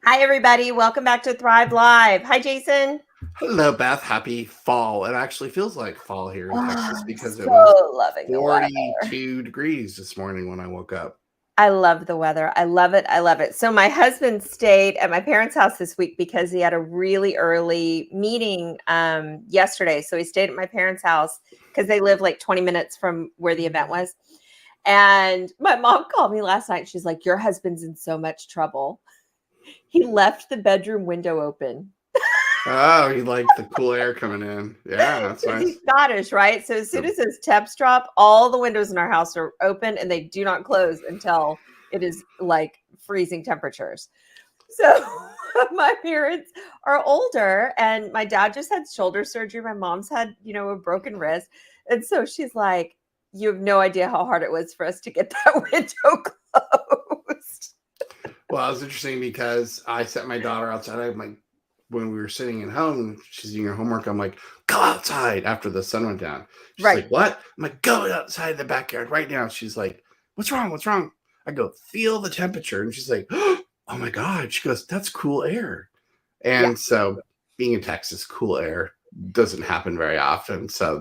Hi, everybody. Welcome back to Thrive Live. Hi, Jason. Hello, Beth. Happy fall. It actually feels like fall here in Oh, Texas because it was so loving the weather. 42 degrees this morning when I woke up. I love the weather. I love it. I love it. So my husband stayed at my parents' house this week because he had a really early meeting yesterday. So he stayed at my parents' house because they live like 20 minutes from where the event was. And my mom called me last night. She's like, "Your husband's in so much trouble. He left the bedroom window open." Oh, you like the cool air coming in. Yeah, that's Because he's nice. Scottish, right? So as soon as his temps drop, all the windows in our house are open and they do not close until it is like freezing temperatures. So my parents are older and my dad just had shoulder surgery. My mom's had, a broken wrist. And so she's like, "You have no idea how hard it was for us to get that window closed." Well, it was interesting because I sent my daughter outside. I'm like, when we were sitting at home, she's doing her homework. I'm like, go outside after the sun went down. She's Right. like, what? I'm like, go outside the backyard right now. She's like, what's wrong? What's wrong? I go, feel the temperature. And she's like, oh my God. She goes, that's cool air. Yeah. And so being in Texas, cool air doesn't happen very often. So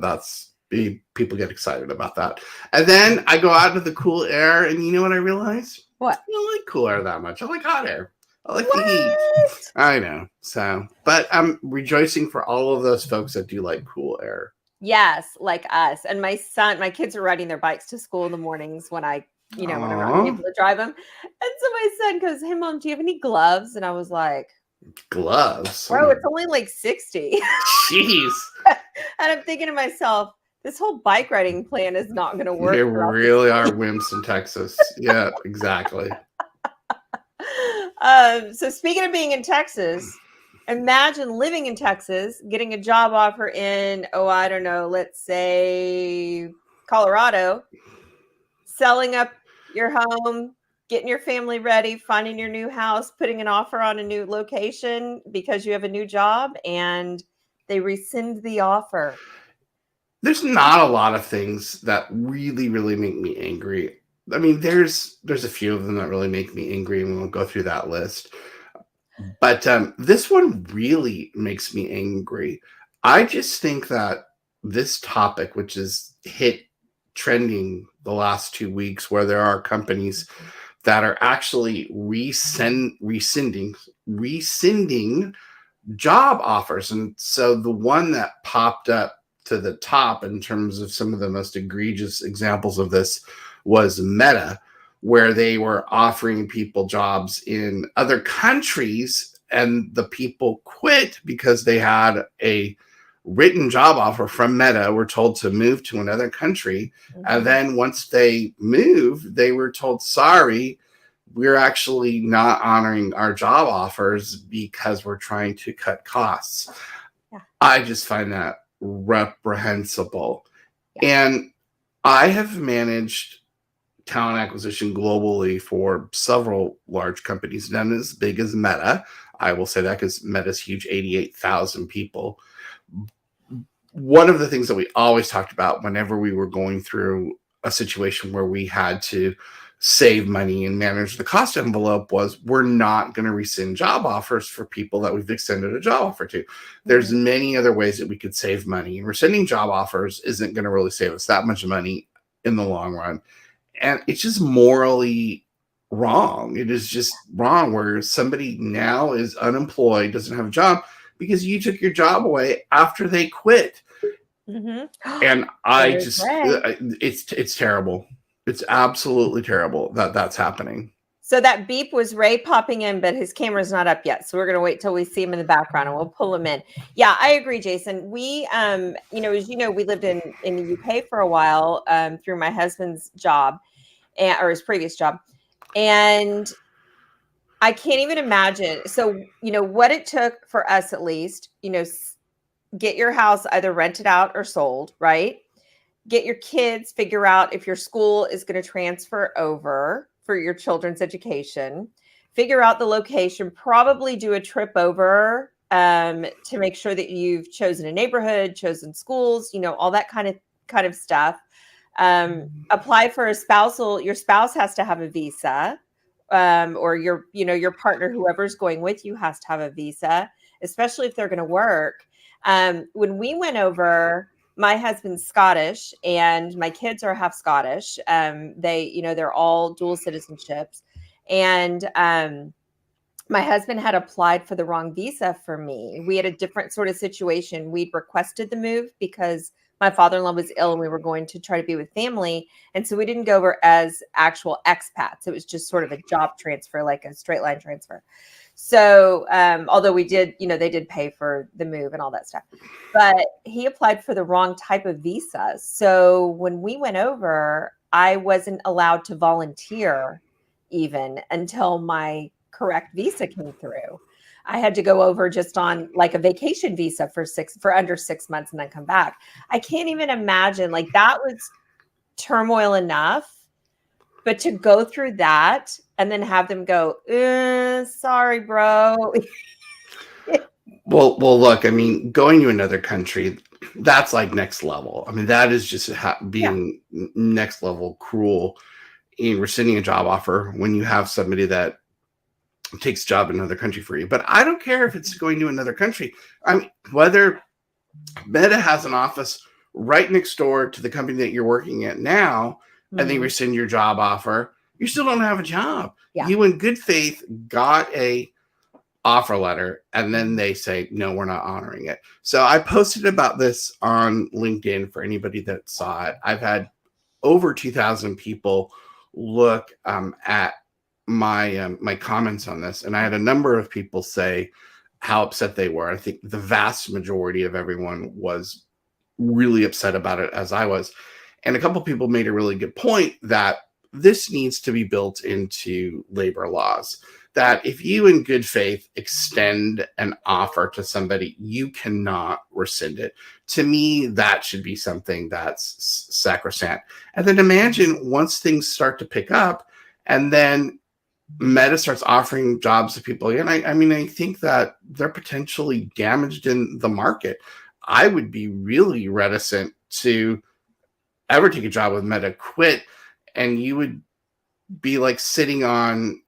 people get excited about that. And then I go out into the cool air, and you know what I realize? I What? don't like cool air that much. I like hot air. I like the heat. What? I know. So, but I'm rejoicing for all of those folks that do like cool air. Yes, like us. And my kids are riding their bikes to school in the mornings whenever I'm Aww, able to drive them. And so my son goes, "Hey, Mom, do you have any gloves?" And I was like, gloves. Oh "Bro, my, it's only like 60." jeez. And I'm thinking to myself, this whole bike riding plan is not going to work There throughout this. really are wimps in Texas. Yeah, exactly. So speaking of being in Texas, imagine living in Texas, getting a job offer in, I don't know, let's say Colorado, selling up your home, getting your family ready, finding your new house, putting an offer on a new location because you have a new job, and they rescind the offer. There's not a lot of things that really, really make me angry. I mean, there's a few of them that really make me angry, and we'll go through that list. But this one really makes me angry. I just think that this topic, which is hit trending the last 2 weeks, where there are companies that are actually rescinding job offers. And so the one that popped up to the top in terms of some of the most egregious examples of this was Meta, where they were offering people jobs in other countries, and the people quit because they had a written job offer from Meta, were told to move to another country. And then once they moved, they were told, sorry, we're actually not honoring our job offers because we're trying to cut costs. Yeah. I just find that reprehensible. Yeah. And I have managed talent acquisition globally for several large companies, none as big as Meta. I will say that because Meta's huge, 88,000 people. One of the things that we always talked about whenever we were going through a situation where we had to save money and manage the cost envelope was, we're not going to rescind job offers for people that we've extended a job offer to. There's many other ways that we could save money, and rescinding job offers isn't going to really save us that much money in the long run. And it's just morally wrong. It is just wrong where somebody now is unemployed, doesn't have a job because you took your job away after they quit. And I just, it's terrible. It's absolutely terrible that that's happening. So that beep was Ray popping in, but his camera's not up yet. So we're going to wait till we see him in the background and we'll pull him in. Yeah, I agree, Jason. We, as you know, we lived in the UK for a while through my husband's job or his previous job. And I can't even imagine. So, what it took for us, at least, get your house either rented out or sold, right? Get your kids, figure out if your school is going to transfer over for your children's education, figure out the location, probably do a trip over to make sure that you've chosen a neighborhood, chosen schools, all that kind of stuff. Apply for your spouse has to have a visa or your partner, whoever's going with you, has to have a visa, especially if they're going to work. When we went over, my husband's Scottish and my kids are half Scottish. They're all dual citizenships. And my husband had applied for the wrong visa for me. We had a different sort of situation. We'd requested the move because my father-in-law was ill and we were going to try to be with family. And so we didn't go over as actual expats. It was just sort of a job transfer, like a straight line transfer. So although we did, they did pay for the move and all that stuff, but he applied for the wrong type of visa. So when we went over, I wasn't allowed to volunteer even until my correct visa came through. I had to go over just on like a vacation visa for under 6 months and then come back. I can't even imagine, like, that was turmoil enough, but to go through that and then have them go, sorry, bro. Well, look, I mean, going to another country, that's like next level. I mean, that is just being next level cruel in rescinding a job offer when you have somebody that takes a job in another country for you. But I don't care if it's going to another country. I mean, whether Meta has an office right next door to the company that you're working at now, and they rescind your job offer, you still don't have a job. Yeah. You in good faith got a offer letter, and then they say, no, we're not honoring it. So I posted about this on LinkedIn for anybody that saw it. I've had over 2,000 people look at my comments on this, and I had a number of people say how upset they were. I think the vast majority of everyone was really upset about it, as I was. And a couple of people made a really good point that this needs to be built into labor laws, that if you in good faith extend an offer to somebody, you cannot rescind it. To me, that should be something that's sacrosanct. And then imagine once things start to pick up and then Meta starts offering jobs to people again. I mean, I think that they're potentially damaged in the market. I would be really reticent to ever take a job with Meta, quit, and you would be like sitting on,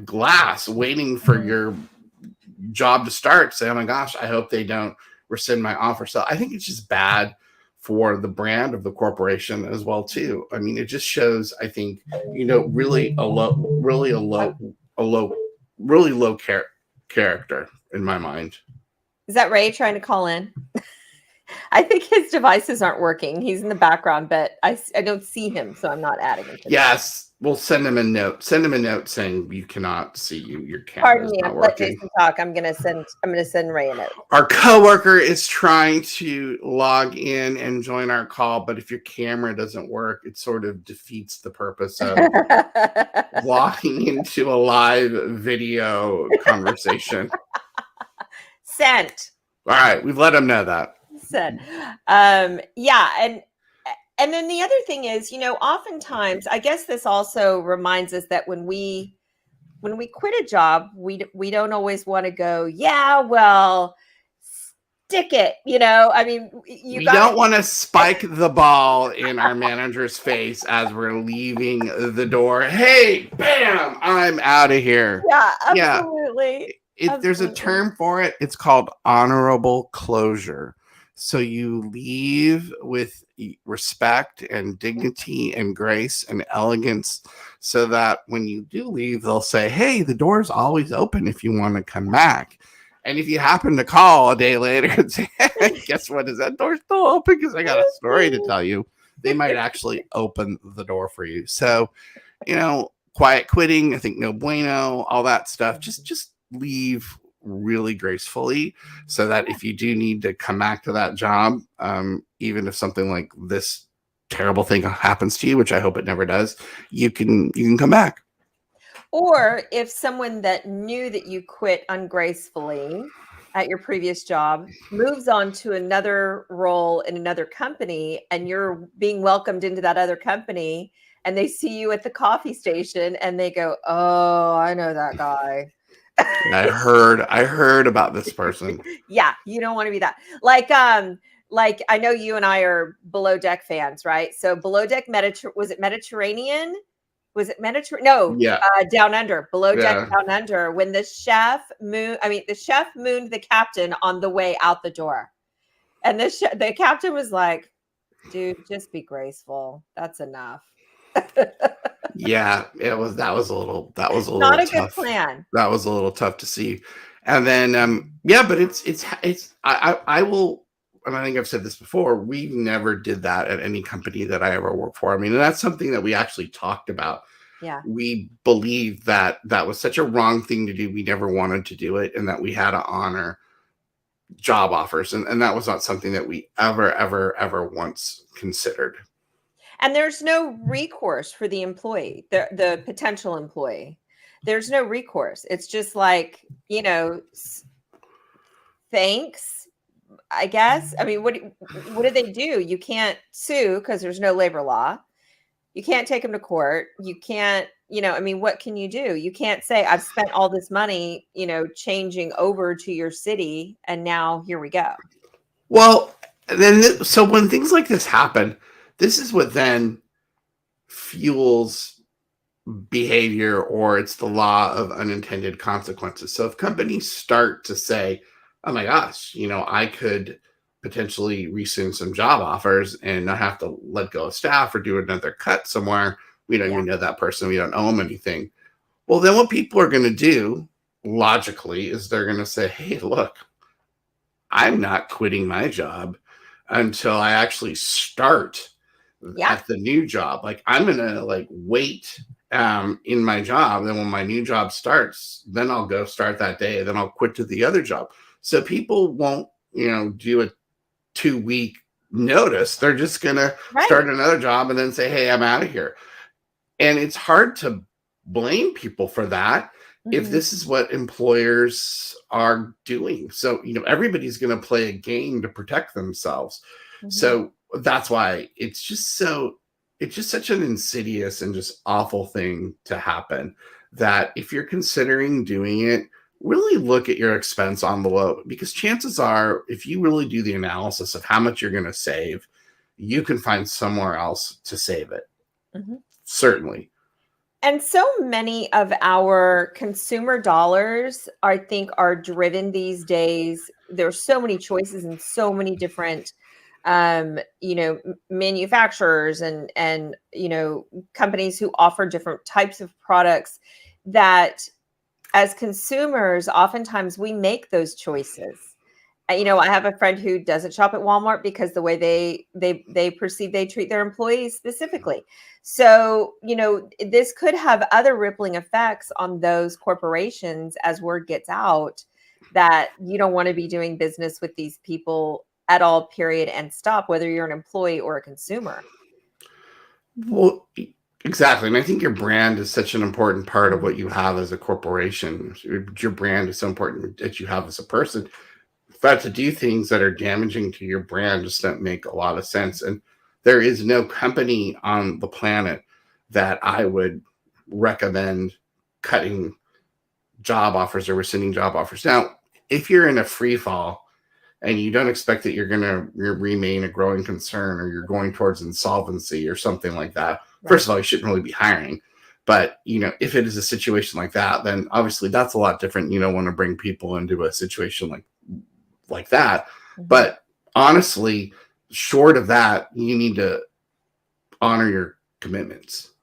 glass waiting for your job to start. Say, oh my gosh, I hope they don't rescind my offer. So I think it's just bad for the brand of the corporation as well too. I mean, it just shows, I think, really low character in my mind. Is that Ray trying to call in? I think his devices aren't working. He's in the background, but I don't see him, so I'm not adding him. Yes, we'll send him a note. Send him a note saying you cannot see you. Your camera is not working. Let Jason talk. I'm gonna send Ray a note. Our coworker is trying to log in and join our call, but if your camera doesn't work, it sort of defeats the purpose of logging into a live video conversation. Sent. All right, we've let him know that. Said. And then the other thing is, oftentimes, I guess this also reminds us that when we quit a job, we don't always want to go, yeah, well, stick it. I mean, we don't want to spike the ball in our manager's face as we're leaving the door. Hey, bam, I'm out of here. Yeah, absolutely. There's a term for it. It's called honorable closure. So you leave with respect and dignity and grace and elegance so that when you do leave, they'll say, hey, the door's always open if you want to come back. And if you happen to call a day later and say, hey, guess what? Is that door still open? Because I got a story to tell you. They might actually open the door for you. So, quiet quitting, I think no bueno, all that stuff. Just leave really gracefully so that if you do need to come back to that job, even if something like this terrible thing happens to you, which I hope it never does, you can come back. Or if someone that knew that you quit ungracefully at your previous job moves on to another role in another company and you're being welcomed into that other company and they see you at the coffee station and they go, oh, I know that guy. I heard about this person. Yeah, you don't want to be that. Like I know you and I are Below Deck fans, right? So Below Deck was it Mediterranean? Was it Mediterranean? No, Yeah. Down Under, below deck Yeah. Down Under, when the chef mooned the captain on the way out the door. And the captain was like, dude, just be graceful. That's enough. Yeah, that was a Not little a good tough. plan. That was a little tough to see. And then yeah, but it's I will, and I think I've said this before, we never did that at any company that I ever worked for. I mean, and that's something that we actually talked about. Yeah. We believed that that was such a wrong thing to do. We never wanted to do it, and that we had to honor job offers. And that was not something that we ever once considered. And there's no recourse for the employee, the potential employee. There's no recourse. It's just like, thanks, I guess. I mean, what do they do? You can't sue because there's no labor law. You can't take them to court. You can't, I mean, what can you do? You can't say, I've spent all this money, changing over to your city, and now here we go. Well, then, so when things like this happen, this is what then fuels behavior, or it's the law of unintended consequences. So if companies start to say, oh my gosh, I could potentially rescind some job offers and not have to let go of staff or do another cut somewhere. We don't even know that person. We don't owe them anything. Well, then what people are going to do logically is they're going to say, hey, look, I'm not quitting my job until I actually start at the new job. Like, I'm going to wait in my job. Then when my new job starts, then I'll go start that day. Then I'll quit to the other job. So people won't, do a 2-week notice. They're just going to start another job and then say, hey, I'm out of here. And it's hard to blame people for that if this is what employers are doing. So, everybody's going to play a game to protect themselves. So that's why it's just such an insidious and just awful thing to happen, that if you're considering doing it, really look at your expense envelope, because chances are, if you really do the analysis of how much you're going to save, you can find somewhere else to save it. Certainly. And so many of our consumer dollars, I think, are driven these days. There's so many choices and so many different, manufacturers and companies who offer different types of products, that as consumers, oftentimes we make those choices. I have a friend who doesn't shop at Walmart because the way they perceive they treat their employees specifically. So, this could have other rippling effects on those corporations as word gets out that you don't want to be doing business with these people at all, period, and stop, whether you're an employee or a consumer. Well, exactly. And I think your brand is such an important part of what you have as a corporation. Your brand is so important that you have as a person. But to do things that are damaging to your brand just don't make a lot of sense. And there is no company on the planet that I would recommend cutting job offers or rescinding job offers. Now, if you're in a free fall and you don't expect that you're going to remain a growing concern, or you're going towards insolvency or something like that, first of all, you shouldn't really be hiring. But, if it is a situation like that, then obviously that's a lot different. You don't want to bring people into a situation like that. But honestly, short of that, you need to honor your commitments.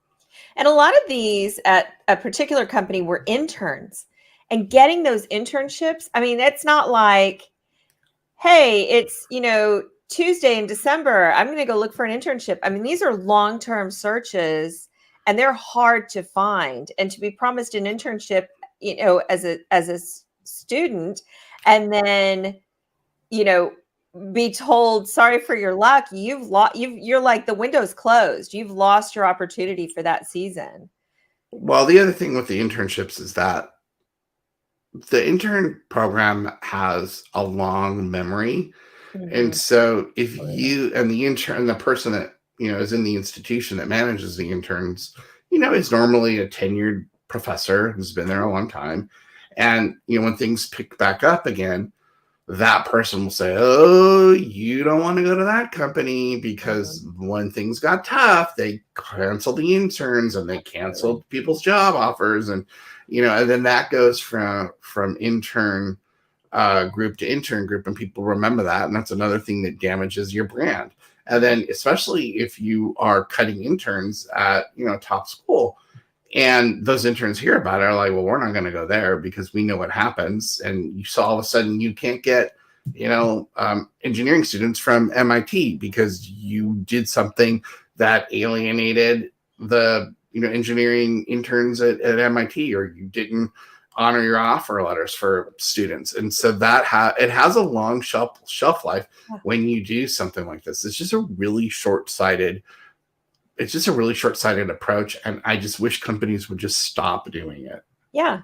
And a lot of these at a particular company were interns, and getting those internships. I mean, it's not like, hey, it's, Tuesday in December, I'm going to go look for an internship. I mean, these are long-term searches, and they're hard to find. And to be promised an internship, as a student, and then, be told, sorry for your luck, you're like, the window's closed. You've lost your opportunity for that season. Well, the other thing with the internships is that the intern program has a long memory. And so if you and the intern, the person that, is in the institution that manages the interns, is normally a tenured professor who's been there a long time. And, when things pick back up again, that person will say, oh, you don't want to go to that company because when things got tough, they canceled the interns and they canceled people's job offers. And, and then that goes from intern group to intern group, and people remember that. And that's another thing that damages your brand. And then, especially if you are cutting interns at, top school, and those interns hear about it, are like, well, we're not going to go there because we know what happens. And you saw all of a sudden you can't get, engineering students from MIT because you did something that alienated the, engineering interns at MIT, or you didn't honor your offer letters for students. And so that it has a long shelf life when you do something like this. It's just a really short-sighted approach. And I just wish companies would just stop doing it. Yeah.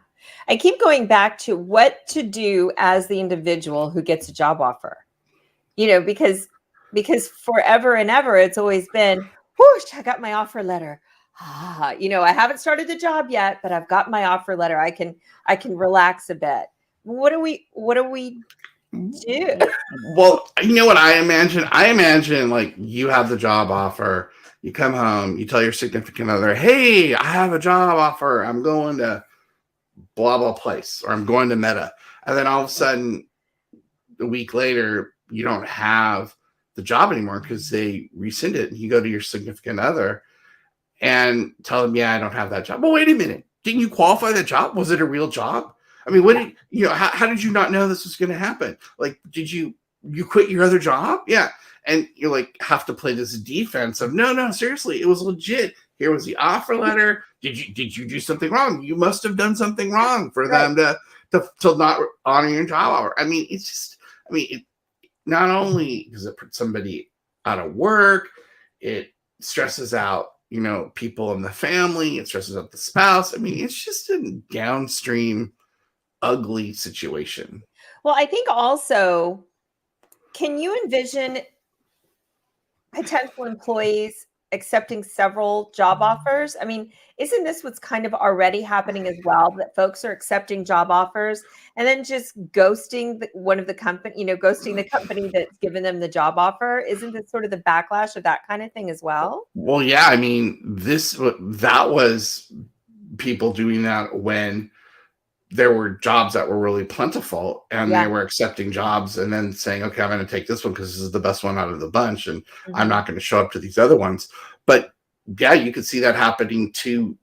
I keep going back to what to do as the individual who gets a job offer, because forever and ever, it's always been, whoosh, I got my offer letter. I haven't started the job yet, but I've got my offer letter. I can relax a bit. What do we do? Well, you know what I imagine? I imagine like you have the job offer. You come home, you tell your significant other, hey, I have a job offer. I'm going to blah, blah place, or I'm going to Meta. And then all of a sudden, a week later, you don't have the job anymore because they rescind it. And you go to your significant other and tell them, yeah, I don't have that job. Well, wait a minute. Didn't you qualify that job? Was it a real job? I mean, how did you not know this was going to happen? Like, did you quit your other job? Yeah. And you like have to play this defense of no, seriously, it was legit. Here was the offer letter. Did you do something wrong? You must have done something wrong for them to not honor your job offer. I mean, it's just, not only does it put somebody out of work, it stresses out, people in the family, it stresses out the spouse. I mean, it's just a downstream, ugly situation. Well, I think also, can you envision potential employees accepting several job offers? I mean, isn't this what's kind of already happening as well, that folks are accepting job offers and then just ghosting ghosting the company that's given them the job offer? Isn't this sort of the backlash of that kind of thing as well? Well, yeah, I mean, that was people doing that when there were jobs that were really plentiful, and they were accepting jobs and then saying, okay, I'm going to take this one because this is the best one out of the bunch, and I'm not going to show up to these other ones. But yeah, you could see that happening too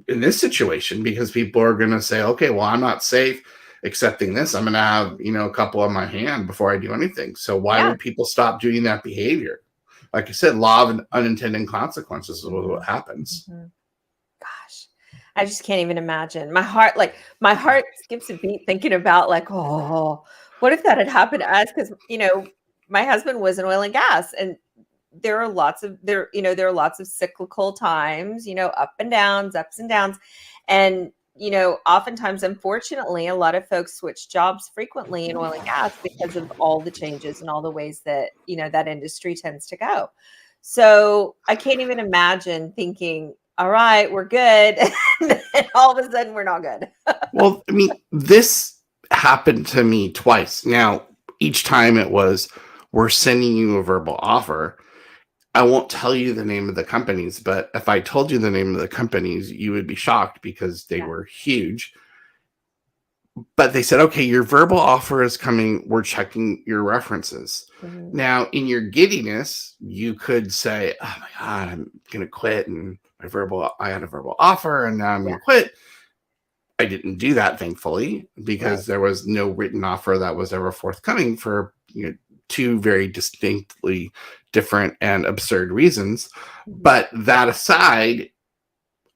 in this situation, because people are going to say, okay, well, I'm not safe accepting this. I'm going to have, a couple on my hand before I do anything. So why would people stop doing that behavior? Like I said, law of unintended consequences is what happens. Gosh, I just can't even imagine. My heart skips a beat thinking about like, oh, what if that had happened to us? Because my husband was in oil and gas, and there are lots of cyclical times, ups and downs, and oftentimes, unfortunately, a lot of folks switch jobs frequently in oil and gas because of all the changes and all the ways that that industry tends to go. So I can't even imagine thinking, all right, we're good. And all of a sudden we're not good. Well, I mean, this happened to me twice. Now, each time it was, we're sending you a verbal offer. I won't tell you the name of the companies, but if I told you the name of the companies, you would be shocked because they were huge. But they said, okay, your verbal offer is coming. We're checking your references. Now, in your giddiness, you could say, oh my God, I'm going to quit. And I had a verbal offer and now I'm going to quit. I didn't do that, thankfully, because there was no written offer that was ever forthcoming for two very distinctly different and absurd reasons. But that aside,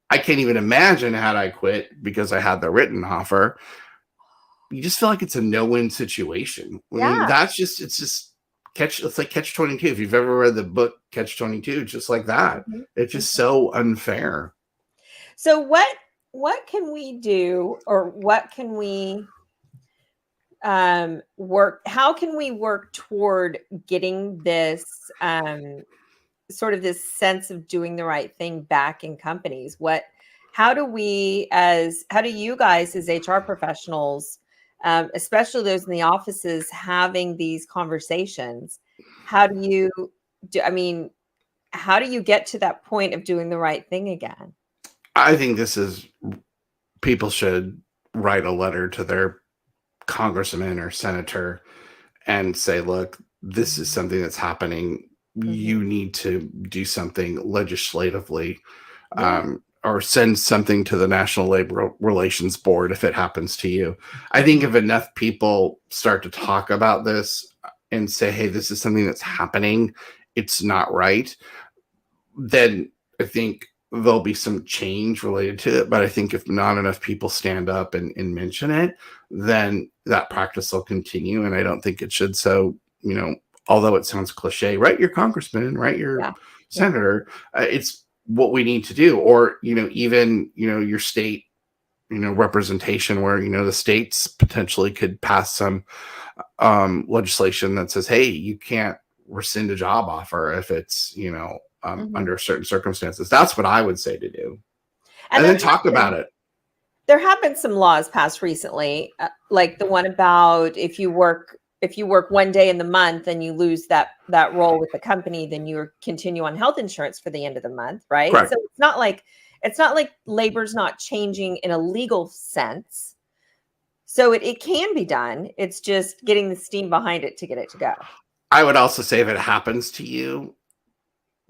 I can't even imagine had I quit because I had the written offer. You just feel like it's a no-win situation. I mean, it's like Catch-22. If you've ever read the book Catch-22, just like that. It's just so unfair. So what can we do, or what can we how can we work toward getting this sort of this sense of doing the right thing back in companies? How do you guys as HR professionals especially those in the offices having these conversations. How do you do? I mean, how do you get to that point of doing the right thing again? I think people should write a letter to their congressman or senator and say, look, this is something that's happening. Mm-hmm. You need to do something legislatively, Yeah. or send something to the National Labor Relations Board if it happens to you. I think Mm-hmm. if enough people start to talk about this and say, hey, this is something that's happening, it's not right, then I think there'll be some change related to it. But I think if not enough people stand up and mention it, then that practice will continue. And I don't think it should. So, although it sounds cliche, write your congressman, write your Yeah. Yeah. senator. It's what we need to do. Or, even, your state, representation where, the states potentially could pass some legislation that says, hey, you can't rescind a job offer if it's, Mm-hmm. under certain circumstances. That's what I would say to do. And And then talk about it. there have been some laws passed recently, like the one about if you work 1 day in the month and you lose that role with the company, then you continue on health insurance for the end of the month, right? Correct. So it's not like labor's not changing in a legal sense. So it can be done. It's just getting the steam behind it to get it to go. I would also say if it happens to you,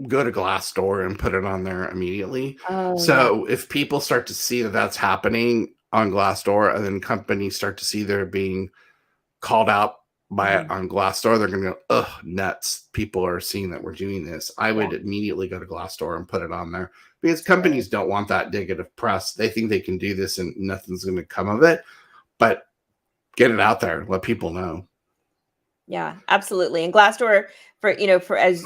go to Glassdoor and put it on there immediately. Oh, yeah. So if people start to see that that's happening on Glassdoor, and then companies start to see they're being called out by it on Glassdoor, they're going to go, ugh, nuts. People are seeing that we're doing this. I would immediately go to Glassdoor and put it on there, because companies don't want that negative press. They think they can do this and nothing's going to come of it. But get it out there. Let people know. Yeah, absolutely. And Glassdoor, for as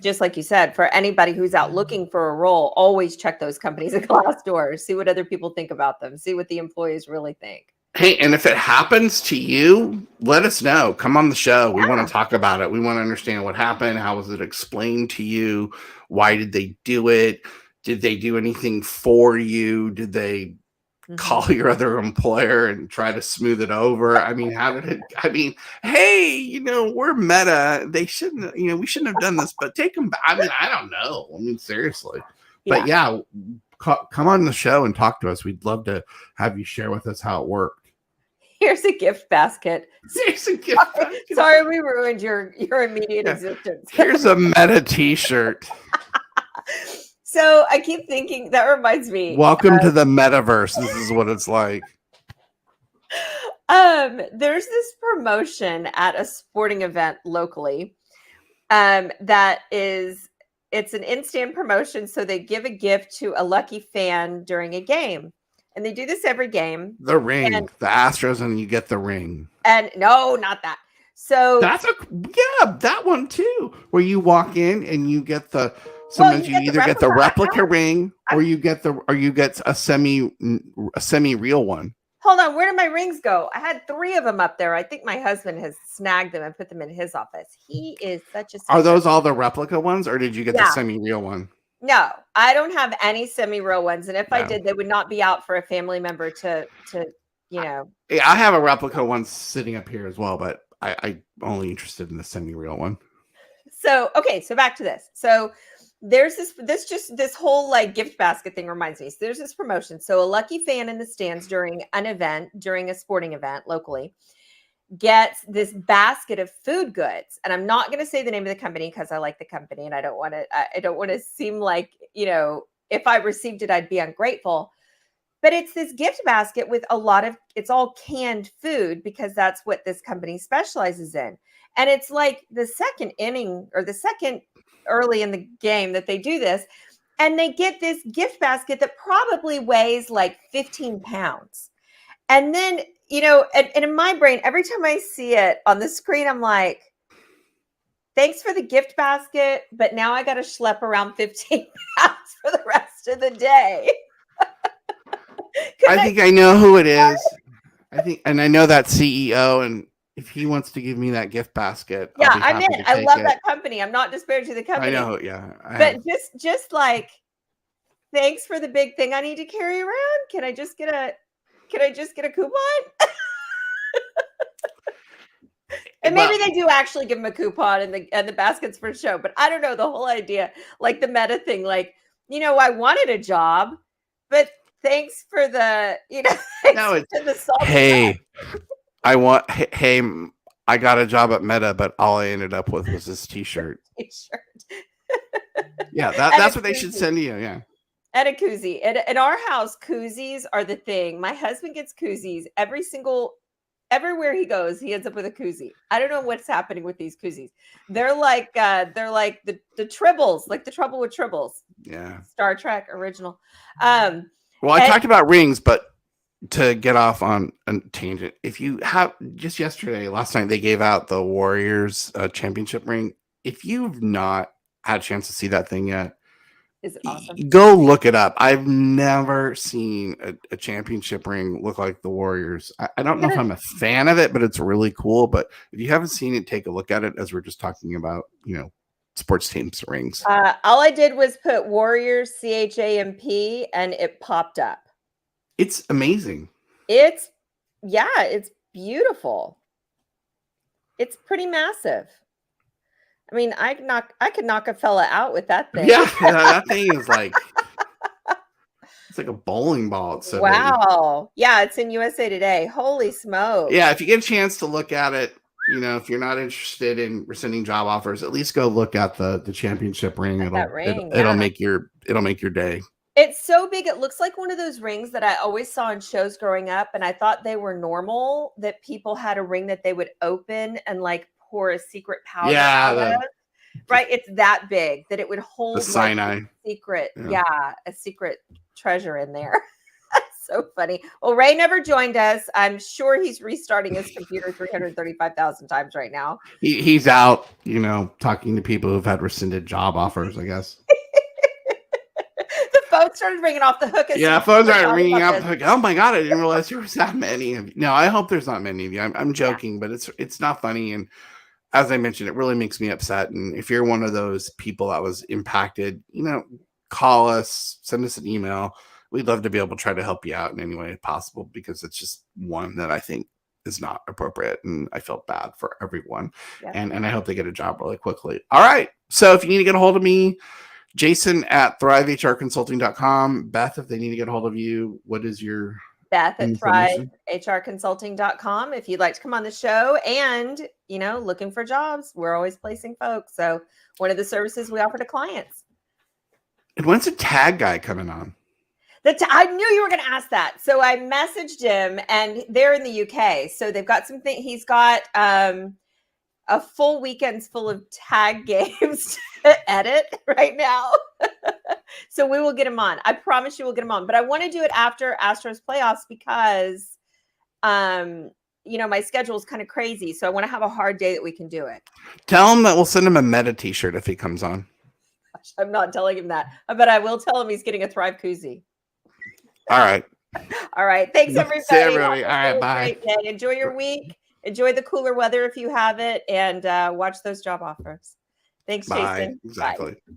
just like you said, for anybody who's out looking for a role, always check those companies at Glassdoor, see what other people think about them, see what the employees really think. Hey, and if it happens to you, let us know. Come on the show. We want to talk about it. We want to understand what happened. How was it explained to you? Why did they do it? Did they do anything for you? Did they call your other employer and try to smooth it over? I mean, hey, we're Meta. They shouldn't, we shouldn't have done this, but take them back. I mean, I don't know. I mean, seriously. But yeah, come on the show and talk to us. We'd love to have you share with us how it worked. Here's a gift basket. Here's a gift basket. Sorry, we ruined your immediate existence. Here's a Meta t-shirt. So I keep thinking, that reminds me. Welcome to the metaverse. This is what it's like. There's this promotion at a sporting event locally. It's an in-stand promotion. So they give a gift to a lucky fan during a game. And they do this every game. The ring, the Astros, and you get the ring. And no, not that. So that one too, where you walk in and you get sometimes you either get the replica ring or you get a semi real one. Hold on, where did my rings go? I had 3 of them up there. I think my husband has snagged them and put them in his office. He is such a. Are those all the replica ones, or did you get the semi real one? No, I don't have any semi-real ones, and if I did, they would not be out for a family member to. Yeah, I have a replica one sitting up here as well, but I'm only interested in the semi-real one. So back to this. So there's this whole like gift basket thing reminds me. So there's this promotion. So a lucky fan in the stands during a sporting event locally gets this basket of food goods. And I'm not going to say the name of the company because I like the company and I don't want to seem like, if I received it, I'd be ungrateful. But it's this gift basket with it's all canned food because that's what this company specializes in. And it's like the second inning or the second early in the game that they do this. And they get this gift basket that probably weighs like 15 pounds. And then, and in my brain, every time I see it on the screen, I'm like, thanks for the gift basket, but now I got to schlep around 15 pounds for the rest of the day. I think I know who it is. And I know that CEO, and if he wants to give me that gift basket, I'm in. I love that company. I'm not disparaging the company. I know, yeah. But just like, thanks for the big thing I need to carry around. Can I just get a coupon? And maybe they do actually give him a coupon and the baskets for show, but I don't know, the whole idea, like the meta thing, like, I wanted a job, but thanks for the, No, it's to the salt. hey, hey, I got a job at Meta, but all I ended up with was this T-shirt. Yeah, that's what they should send you. Yeah. And a koozie. In our house, koozies are the thing. My husband gets koozies everywhere he goes, he ends up with a koozie. I don't know what's happening with these koozies. They're like the Tribbles, like the Trouble with Tribbles. Yeah. Star Trek original. Well, I talked about rings, but to get off on a tangent, if you have just last night, they gave out the Warriors championship ring. If you've not had a chance to see that thing yet, is it awesome? Go look it up. I've never seen a championship ring look like the Warriors. I don't know if I'm a fan of it, but it's really cool. But if you haven't seen it, take a look at it, as we're just talking about, sports teams rings. All I did was put Warriors CHAMP and it popped up. It's amazing. It's beautiful. It's pretty massive. I mean, I could knock a fella out with that thing. Yeah, that thing is like it's like a bowling ball. It's so wow. Big. Yeah, it's in USA Today. Holy smokes. Yeah, if you get a chance to look at it, if you're not interested in rescinding job offers, at least go look at the championship ring. It'll make your day. It's so big. It looks like one of those rings that I always saw in shows growing up, and I thought they were normal, that people had a ring that they would open and like pour a secret powder. Yeah, right. It's that big that it would hold the cyanide secret. Yeah, a secret treasure in there. So funny. Well, Ray never joined us. I'm sure he's restarting his computer 335,000 times right now. He's out, talking to people who've had rescinded job offers, I guess. The phone started ringing off the hook. Yeah, phones started ringing off the hook. Oh my God, I didn't realize there was that many of you. No, I hope there's not many of you. I'm joking, but it's not funny. And as I mentioned, it really makes me upset. And if you're one of those people that was impacted, call us, send us an email. We'd love to be able to try to help you out in any way possible, because it's just one that I think is not appropriate. And I felt bad for everyone. Yeah. And I hope they get a job really quickly. All right. So if you need to get a hold of me, Jason at thrivehrconsulting.com. Beth, if they need to get a hold of you, what is your Beth at thrivehrconsulting.com. If you'd like to come on the show and, looking for jobs, we're always placing folks. So one of the services we offer to clients. And when's the tag guy coming on? I knew you were going to ask that. So I messaged him, and they're in the UK. So they've got something. He's got a full weekend's full of tag games to edit right now. So we will get him on. I promise you we'll get him on. But I want to do it after Astros playoffs because, my schedule is kind of crazy. So I want to have a hard day that we can do it. Tell him that we'll send him a Meta t-shirt if he comes on. Gosh, I'm not telling him that. But I will tell him he's getting a Thrive koozie. All right. All right. Thanks, everybody. See everybody. All right. Bye. Enjoy your week. Enjoy the cooler weather if you have it. And watch those job offers. Thanks, Bye. Jason. Exactly. Bye.